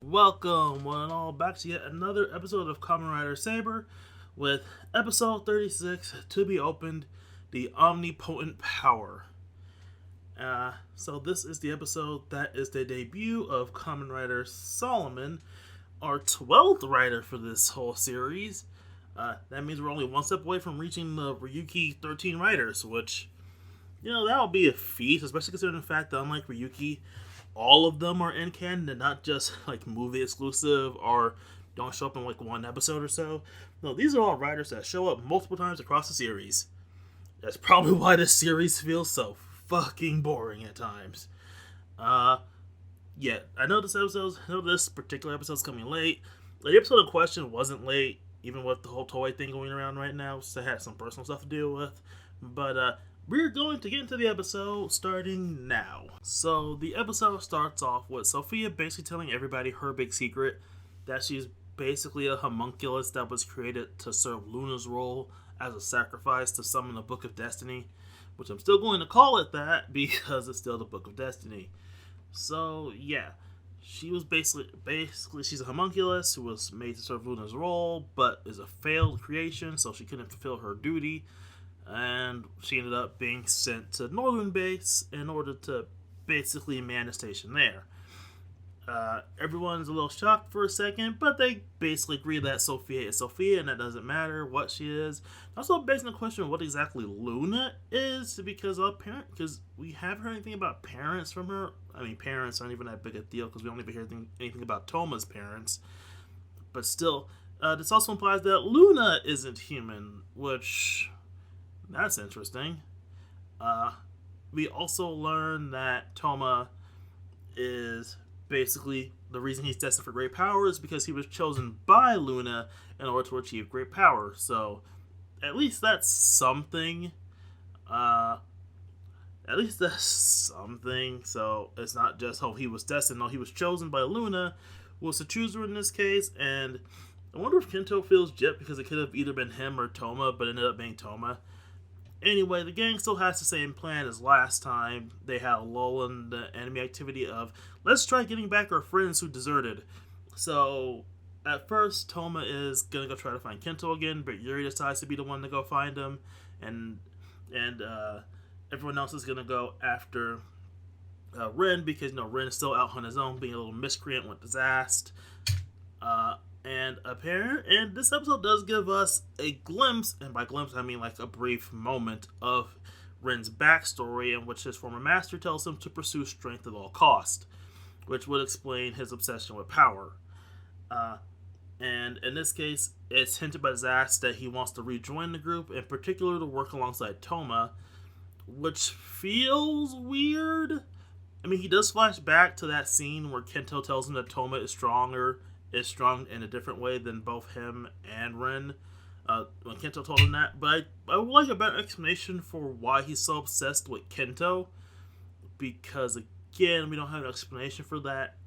Welcome, one and all, back to yet another episode of Kamen Saber with episode 36 to be opened, the Omnipotent Power. So this is the episode that is the debut of Kamen Rider Solomon, our 12th writer for this whole series. That means we're only one step away from reaching the Ryuki 13 writers, which, that'll be a feat, especially considering the fact that unlike Ryuki, all of them are in canon and not just like movie exclusive or don't show up in like one episode or so. No, these are all writers that show up multiple times across the series. That's probably why this series feels so fucking boring at times. Yeah, I know this particular episode's coming late. The episode in question wasn't late, even with the whole toy thing going around right now, so I had some personal stuff to deal with. But we're going to get into the episode starting now. So the episode starts off with Sophia basically telling everybody her big secret, that she's basically a homunculus that was created to serve Luna's role as a sacrifice to summon the Book of Destiny, which I'm still going to call it that because it's still the Book of Destiny. So yeah, she was basically she's a homunculus who was made to serve Luna's role, but is a failed creation, so she couldn't fulfill her duty, and she ended up being sent to Northern Base in order to basically man the station there. Everyone's a little shocked for a second, but they basically agree that Sophia is Sophia, and that doesn't matter what she is. Also, based on the question of what exactly Luna is, because we haven't heard anything about parents from her. I mean, parents aren't even that big a deal because we don't even hear anything about Toma's parents. But still, this also implies that Luna isn't human, which that's interesting. We also learn that Toma is basically the reason he's destined for great power is because he was chosen by Luna in order to achieve great power. So at least that's something. At least that's something. So it's not just he was destined. No, he was chosen by Luna, who was the chooser in this case. And I wonder if Kento feels gypped because it could have either been him or Toma, but ended up being Toma. Anyway, the gang still has the same plan as last time. They had a lull in the enemy activity of, let's try getting back our friends who deserted. So, at first, Toma is going to go try to find Kento again, but Yuri decides to be the one to go find him, and everyone else is going to go after Ren, because, Ren is still out on his own, being a little miscreant with disaster. And this episode does give us a glimpse, and by glimpse I mean like a brief moment of Ren's backstory, in which his former master tells him to pursue strength at all cost, which would explain his obsession with power. And in this case, it's hinted by Zast that he wants to rejoin the group, in particular to work alongside Toma, which feels weird. I mean, he does flash back to that scene where Kento tells him that Toma is strong in a different way than both him and Ren, when Kento told him that. But I would like a better explanation for why he's so obsessed with Kento, because again, we don't have an explanation for that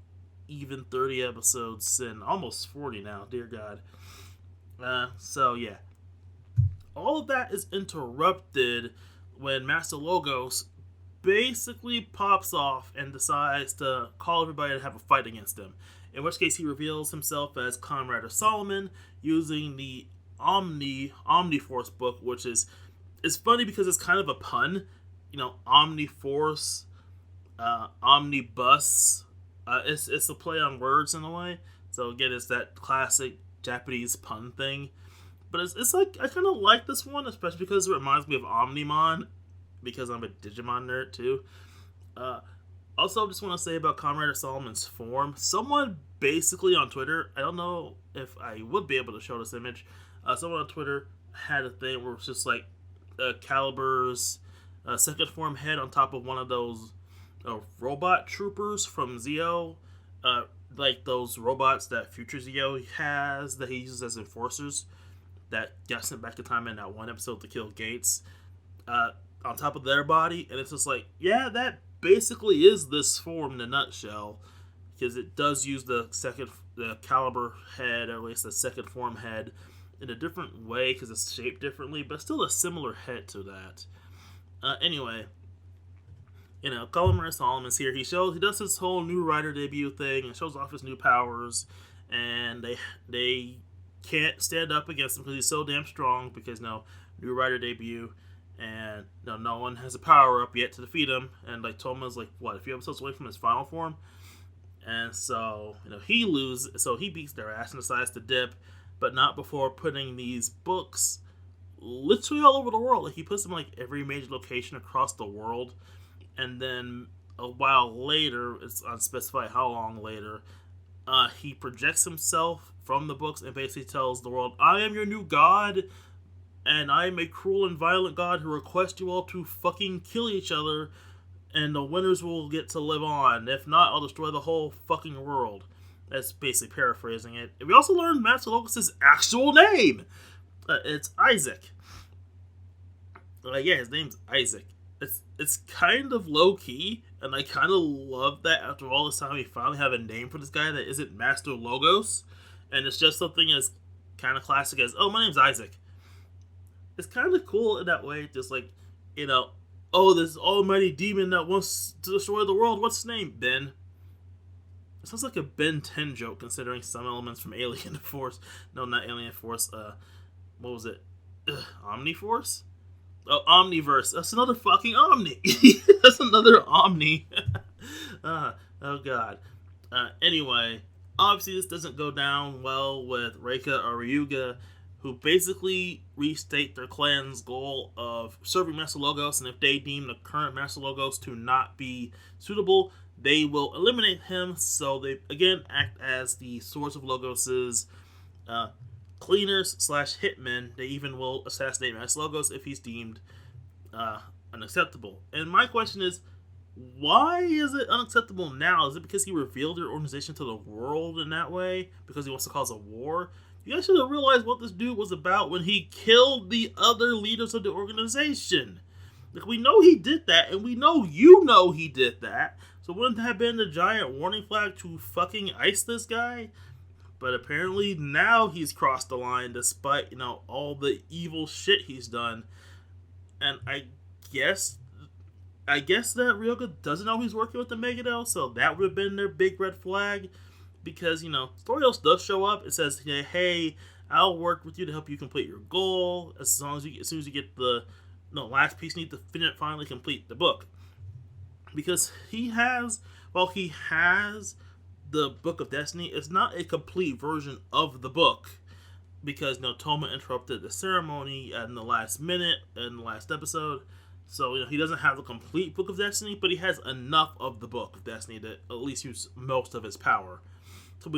even 30 episodes in, almost 40 now, dear God. So yeah, all of that is interrupted when Master Logos basically pops off and decides to call everybody to have a fight against him. In which case, he reveals himself as Kamen Rider Solomon using the Omniforce book, which is funny because it's kind of a pun. Omniforce, Omnibus. It's a play on words in a way. So again, it's that classic Japanese pun thing. But it's like, I kind of like this one, especially because it reminds me of Omnimon, because I'm a Digimon nerd too. Also, just want to say about Kamen Rider Solomon's form. Someone basically on Twitter, I don't know if I would be able to show this image, someone on Twitter had a thing where it's just like Calibur's second form head on top of one of those robot troopers from Zeo, like those robots that Future Zeo has that he uses as enforcers that got sent back in time in that one episode to kill Gates, on top of their body. And it's just like, yeah, that basically is this form in a nutshell, because it does use the Caliber head, or at least the second form head, in a different way because it's shaped differently, but still a similar head to that. Anyway, Kamen Solomon's here. He does his whole new writer debut thing and shows off his new powers, and they can't stand up against him because he's so damn strong. Because new writer debut, and no one has a power up yet to defeat him. And like Toma's like what, a few episodes away from his final form, and so he loses. So he beats their ass and decides to dip, but not before putting these books literally all over the world. Like he puts them like every major location across the world. And then a while later, it's unspecified how long later, he projects himself from the books and basically tells the world, I am your new god, and I am a cruel and violent god who requests you all to fucking kill each other, and the winners will get to live on. If not, I'll destroy the whole fucking world. That's basically paraphrasing it. And we also learned Master Locust's actual name. It's Isaac. Yeah, his name's Isaac. It's kind of low key, and I kind of love that after all this time we finally have a name for this guy that isn't Master Logos, and it's just something as kind of classic as, oh, my name's Isaac. It's kind of cool in that way, just like, oh, this almighty demon that wants to destroy the world, what's his name? Ben. It sounds like a Ben 10 joke, considering some elements from Alien Force. No, not Alien Force, what was it? Omniforce? Oh, Omniverse. That's another fucking Omni. That's another Omni. Oh, God. Anyway, obviously this doesn't go down well with Reika or Ryuga, who basically restate their clan's goal of serving Master Logos, and if they deem the current Master Logos to not be suitable, they will eliminate him. So they, again, act as the source of Logos's cleaners / hitmen. They even will assassinate Master Logos if he's deemed unacceptable. And my question is, why is it unacceptable now? Is it because he revealed their organization to the world in that way? Because he wants to cause a war? You guys should have realized what this dude was about when he killed the other leaders of the organization. Like, we know he did that, and we know he did that. So wouldn't that have been the giant warning flag to fucking ice this guy? But apparently now he's crossed the line despite, all the evil shit he's done. And I guess that Ryoga doesn't know he's working with the Megiddo, so that would have been their big red flag. Because, Storios does show up. It says, hey, I'll work with you to help you complete your goal. As soon as you get the last piece, you need to finally complete the book. Because he has the Book of Destiny, it's not a complete version of the book, because Toma interrupted the ceremony in the last minute in the last episode, so he doesn't have the complete Book of Destiny, but he has enough of the Book of Destiny to at least use most of his power. He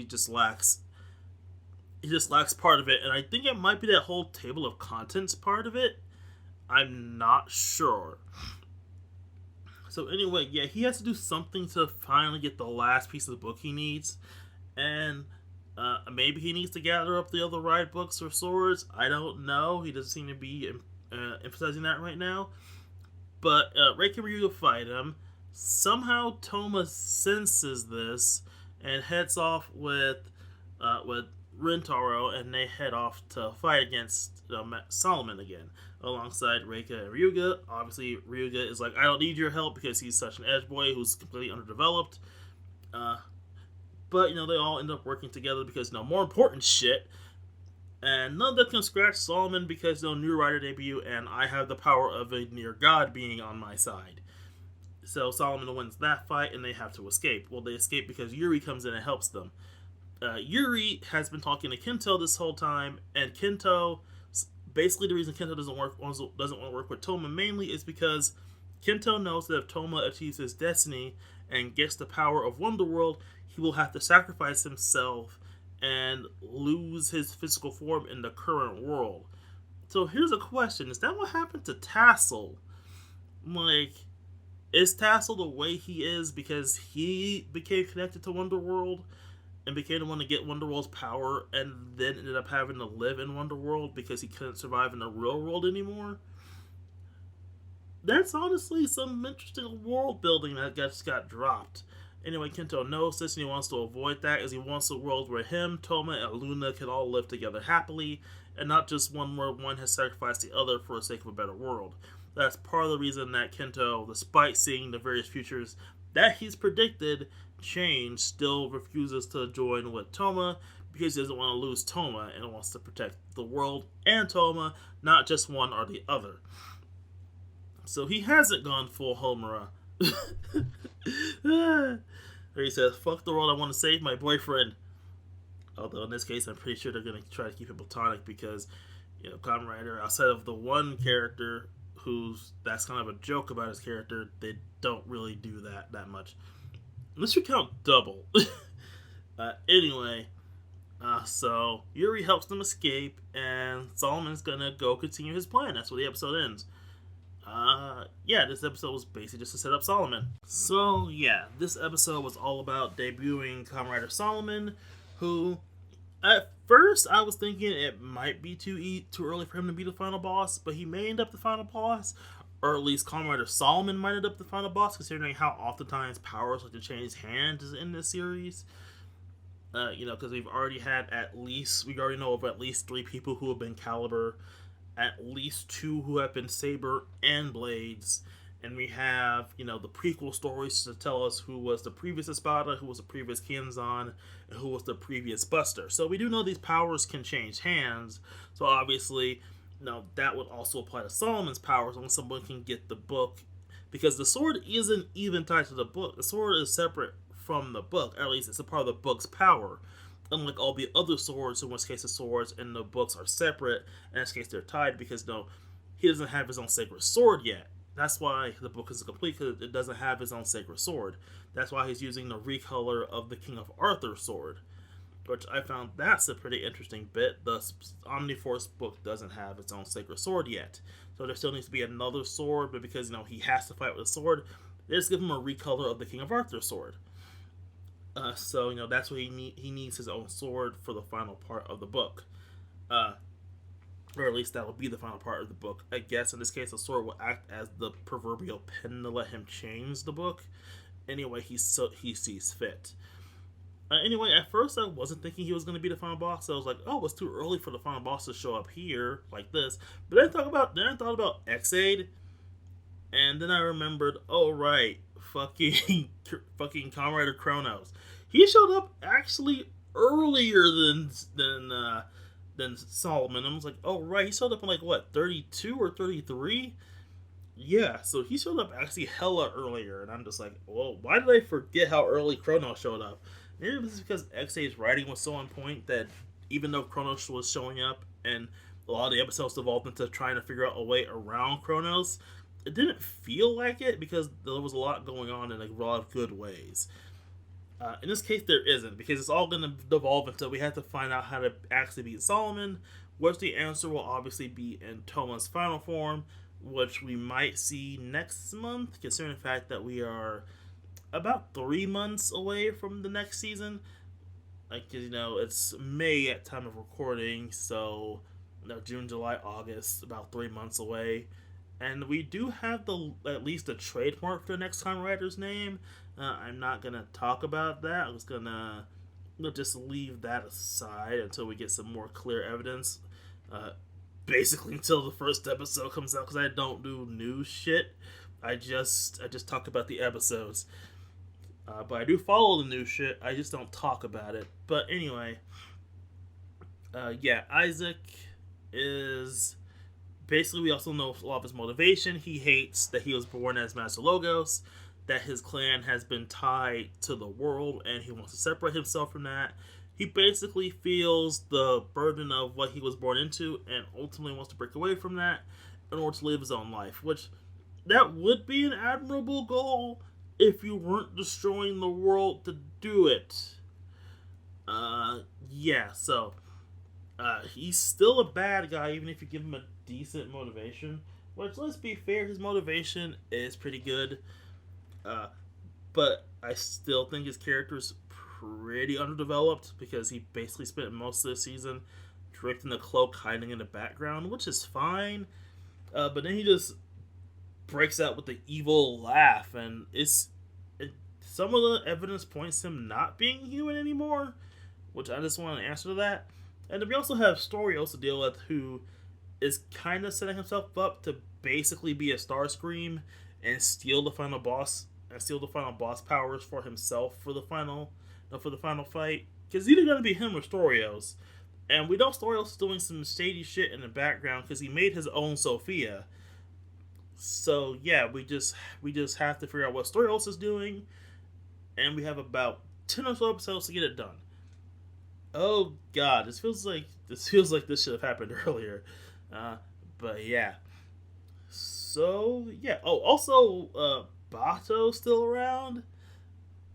just lacks part of it, and I think it might be that whole table of contents part of it. I'm not sure. So anyway, yeah, he has to do something to finally get the last piece of the book he needs. And maybe he needs to gather up the other ride books or swords. I don't know. He doesn't seem to be emphasizing that right now. But Reiki and Ryuga fight him. Somehow Toma senses this and heads off with Rintaro, and they head off to fight against Solomon again, alongside Reika and Ryuga. Obviously, Ryuga is like, I don't need your help because he's such an edge boy who's completely underdeveloped. But, they all end up working together because, more important shit. And none of them can scratch Solomon because, new writer debut, and I have the power of a near god being on my side. So Solomon wins that fight, and they have to escape. Well, they escape because Yuri comes in and helps them. Yuri has been talking to Kento this whole time, and Kento, basically the reason Kento doesn't want to work with Toma mainly is because Kento knows that if Toma achieves his destiny and gets the power of Wonderworld, he will have to sacrifice himself and lose his physical form in the current world. So here's a question. Is that what happened to Tassel? Is Tassel the way he is because he became connected to Wonderworld and became the one to get Wonderworld's power, and then ended up having to live in Wonderworld because he couldn't survive in the real world anymore? That's honestly some interesting world building that just got dropped. Anyway, Kento knows this, and he wants to avoid that, as he wants a world where him, Toma, and Luna can all live together happily, and not just one where one has sacrificed the other for the sake of a better world. That's part of the reason that Kento, despite seeing the various futures that he's predicted change, still refuses to join with Toma because he doesn't want to lose Toma and wants to protect the world and Toma, not just one or the other. So he hasn't gone full Homura. He says, fuck the world, I want to save my boyfriend. Although in this case, I'm pretty sure they're going to try to keep it platonic because, Kamen Rider, outside of the one character that's kind of a joke about his character, they don't really do that much. Unless you count Double. Anyway, so Yuri helps them escape, and Solomon's gonna go continue his plan. That's where the episode ends. This episode was basically just to set up Solomon. So, this episode was all about debuting Kamen Rider Solomon, who, at first, I was thinking it might be too early for him to be the final boss, but he may end up the final boss, or at least Kamen Rider Solomon might end up the final boss, considering how oftentimes powers like to change hands in this series. Because we already know of at least 3 people who have been Caliber, at least 2 who have been Saber and Blades, and we have, the prequel stories to tell us who was the previous Espada, who was the previous Kenzan, and who was the previous Buster. So we do know these powers can change hands, so obviously, that would also apply to Solomon's powers when someone can get the book, because the sword isn't even tied to the book. The sword is separate from the book, at least it's a part of the book's power. Unlike all the other swords, in which case the swords and the books are separate, in this case they're tied because he doesn't have his own sacred sword yet. That's why the book isn't complete, because it doesn't have his own sacred sword. That's why he's using the recolor of the King of Arthur's sword, which I found that's a pretty interesting bit. The Omniforce book doesn't have its own sacred sword yet, so there still needs to be another sword, but because he has to fight with a sword, they just give him a recolor of the King of Arthur's sword. So that's what he needs his own sword for the final part of the book, or at least that will be the final part of the book. I guess in this case, the sword will act as the proverbial pen to let him change the book. Anyway, he sees fit. Anyway, at first I wasn't thinking he was going to be the final boss. So I was like, oh, it's too early for the final boss to show up here like this. But then I thought about X-Aid, and then I remembered, oh right, fucking Kamen Rider Chronos. He showed up actually earlier than Solomon. I was like, oh right, he showed up in 32 or 33? Yeah, so he showed up actually hella earlier, and I'm just like, well, why did I forget how early Chronos showed up? Maybe it was because X-A's writing was so on point that even though Chronos was showing up, and a lot of the episodes evolved into trying to figure out a way around Chronos, it didn't feel like it because there was a lot going on in a lot of good ways. In this case, there isn't, because it's all going to devolve until we have to find out how to actually beat Solomon, which the answer will obviously be in Toma's final form, which we might see next month, considering the fact that we are about 3 months away from the next season. It's May at time of recording, so June, July, August, about 3 months away. And we do have at least a trademark for the next Kamen Rider's name. I'm not going to talk about that. I'm just going to just leave that aside until we get some more clear evidence. Basically until the first episode comes out, because I don't do new shit. I just talk about the episodes. But I do follow the new shit. I just don't talk about it. But anyway, Isaac is... Basically, we also know a lot of his motivation. He hates that he was born as Master Logos, that his clan has been tied to the world, and he wants to separate himself from that. He basically feels the burden of what he was born into, and ultimately wants to break away from that in order to live his own life, which that would be an admirable goal if you weren't destroying the world to do it. He's still a bad guy, even if you give him a decent motivation. Which, let's be fair, his motivation is pretty good. But I still think his character's pretty underdeveloped, because he basically spent most of the season draped in the cloak, hiding in the background, which is fine. But then he just breaks out with the evil laugh, and some of the evidence points to him not being human anymore, which I just want an answer to that. And then we also have Storios to deal with, who is kind of setting himself up to basically be a Starscream and steal the final boss powers for himself for the final fight. Because either gonna be him or Storios, and we know Storios is doing some shady shit in the background because he made his own Sophia. So yeah, we just have to figure out what Storios is doing, and we have about 10 or so episodes to get it done. Oh god, this feels like this should have happened earlier. But yeah. So yeah. Oh, also, Bato's still around.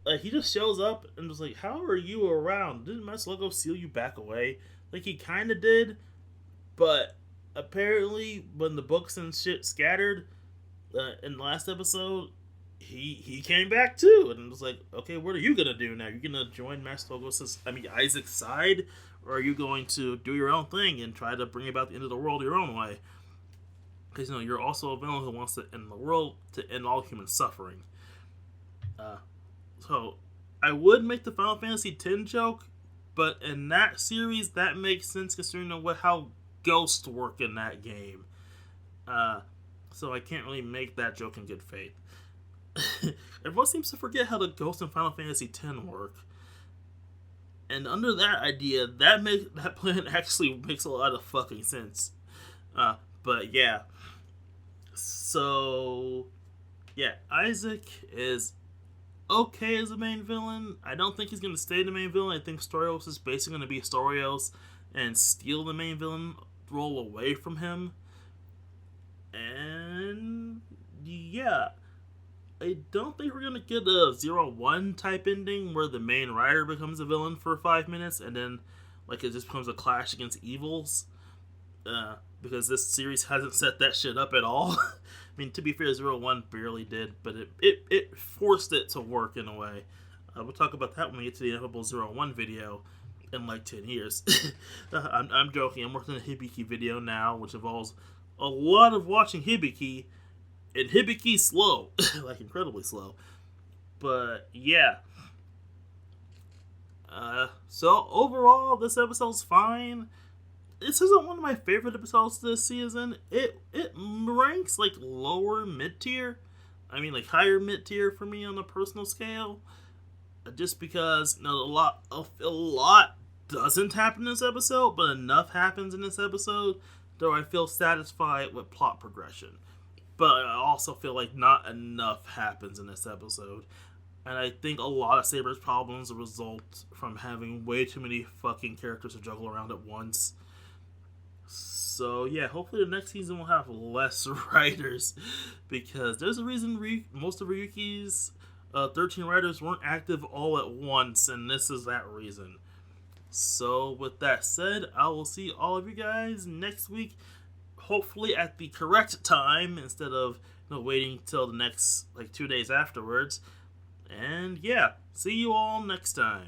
Like he just shows up and was like, "How are you around? Didn't Logo seal you back away?" Like he kind of did, but apparently when the books and shit scattered in the last episode, he came back too, and was like, "Okay, what are you gonna do now? You gonna join Isaac's side, or are you going to do your own thing and try to bring about the end of the world your own way?" Because you're also a villain who wants to end the world, to end all human suffering. So I would make the Final Fantasy X joke, but in that series that makes sense considering how ghosts work in that game. So I can't really make that joke in good faith. Everyone seems to forget how the ghosts in Final Fantasy X work. And under that idea, that plan actually makes a lot of fucking sense. But yeah. So yeah, Isaac is okay as the main villain. I don't think he's going to stay the main villain. I think Storios is basically going to be Storios and steal the main villain role away from him. And yeah, I don't think we're going to get a 0-1 type ending where the main writer becomes a villain for 5 minutes and then it just becomes a clash against evils. Because this series hasn't set that shit up at all. I mean, to be fair, 0-1 barely did, but it forced it to work in a way. We'll talk about that when we get to the inevitable 0-1 video in 10 years. I'm joking. I'm working on a Hibiki video now, which involves a lot of watching Hibiki, and Hibiki's slow. Incredibly slow. But, yeah. So, overall, this episode's fine. This isn't one of my favorite episodes this season. It ranks lower mid tier. I mean higher mid tier for me on a personal scale. Just because a lot doesn't happen in this episode, but enough happens in this episode, though I feel satisfied with plot progression. But I also feel like not enough happens in this episode. And I think a lot of Saber's problems result from having way too many fucking characters to juggle around at once. So yeah, hopefully the next season will have less writers, because there's a reason most of Ryuki's 13 writers weren't active all at once, and this is that reason. So with that said, I will see all of you guys next week, hopefully at the correct time instead of waiting till the next 2 days afterwards. And yeah, see you all next time.